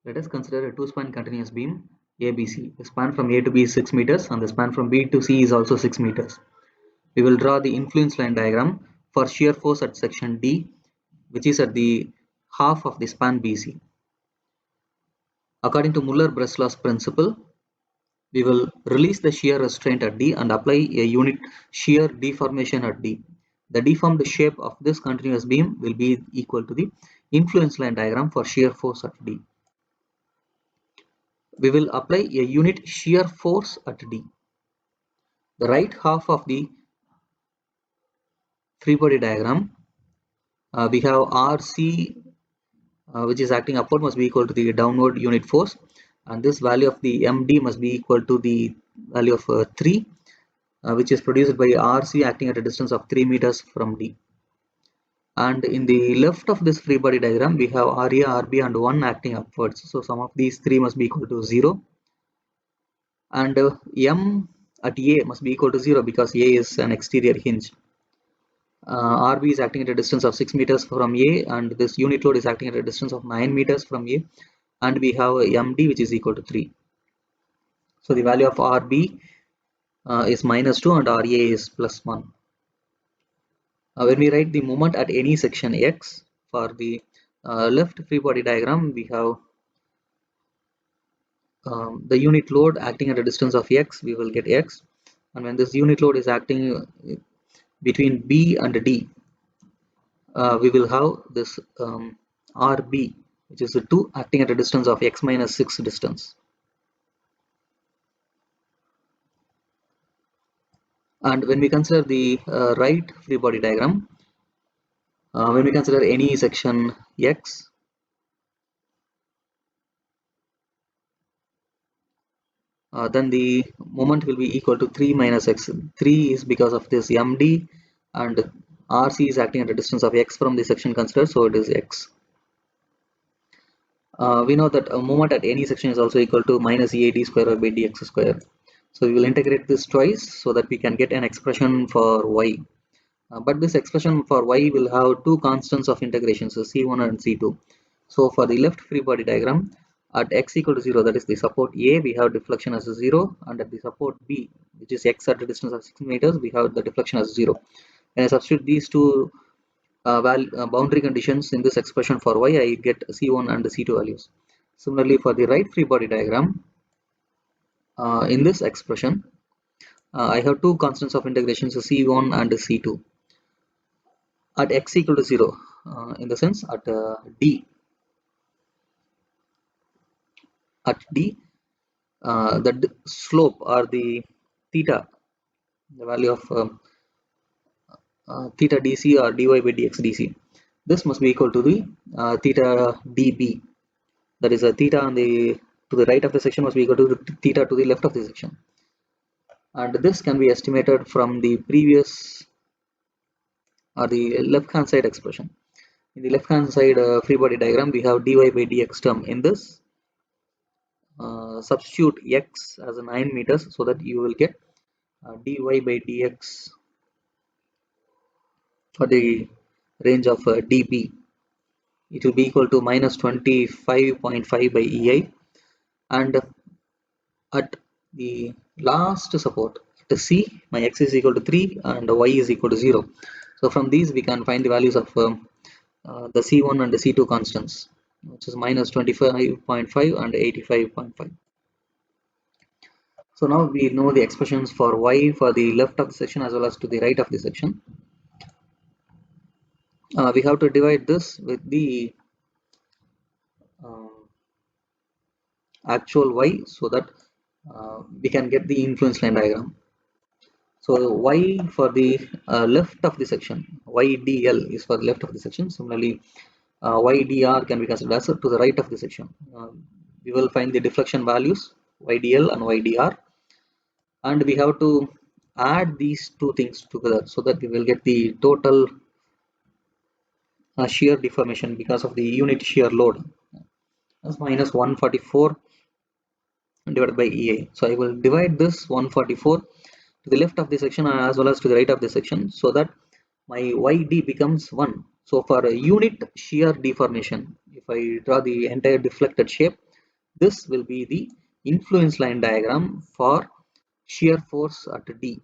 Let us consider a two-span continuous beam ABC. The span from A to B is 6 meters and the span from B to C is also 6 meters. We will draw the influence line diagram for shear force at section D, which is at the half of the span BC. According to Muller-Breslau's principle, we will release the shear restraint at D and apply a unit shear deformation at D. The deformed shape of this continuous beam will be equal to the influence line diagram for shear force at D. We will apply a unit shear force at D. The right half of the free body diagram, we have RC which is acting upward must be equal to the downward unit force, and this value of the MD must be equal to the value of 3, which is produced by RC acting at a distance of 3 meters from D. And in the left of this free body diagram, we have RA, RB and 1 acting upwards. So sum of these 3 must be equal to 0. And M at A must be equal to 0 because A is an exterior hinge. RB is acting at a distance of 6 meters from A, and this unit load is acting at a distance of 9 meters from A, and we have MD which is equal to 3. So the value of RB is -2 and RA is +1. When we write the moment at any section X, for the left free body diagram, we have the unit load acting at a distance of X, we will get X, and when this unit load is acting between B and D, we will have this RB, which is the 2 acting at a distance of X minus 6 distance. And when we consider the right free body diagram, when we consider any section X, then the moment will be equal to 3 minus X. 3 is because of this MD, and RC is acting at a distance of X from the section considered, so it is X. We know that a moment at any section is also equal to minus EAD square by dx square. So we will integrate this twice so that we can get an expression for y. But this expression for y will have two constants of integration, so C1 and C2. So for the left free body diagram, at x equal to 0, that is the support A, we have deflection as 0, and at the support B, which is x at a distance of 6 meters, we have the deflection as 0. And I substitute these two boundary conditions in this expression for y, I get C1 and C2 values. Similarly, for the right free body diagram, in this expression, I have two constants of integration, so C1 and C2. At x equal to 0, in the sense at D, the slope or the theta, the value of theta dc or dy by dx dc, this must be equal to the theta db, that is a theta on the to the right of the section must be equal to the theta to the left of the section, and this can be estimated from the previous or the left hand side expression. In the left hand side free body diagram, we have dy by dx term. In this, substitute x as a 9 meters so that you will get dy by dx for the range of db. It will be equal to minus 25.5 by ei, and at the last support at c, my x is equal to 3 and y is equal to 0. So from these we can find the values of the c1 and the c2 constants, which is minus 25.5 and 85.5. So now we know the expressions for y for the left of the section as well as to the right of the section. We have to divide this with the actual y so that we can get the influence line diagram. So y for the left of the section, ydl is for the left of the section. Similarly, ydr can be considered as to the right of the section. We will find the deflection values ydl and ydr, and we have to add these two things together so that we will get the total shear deformation because of the unit shear load as minus 144 divided by EA. So I will divide this 144 to the left of the section as well as to the right of the section so that my YD becomes 1. So for a unit shear deformation, if I draw the entire deflected shape, This will be the influence line diagram for shear force at D.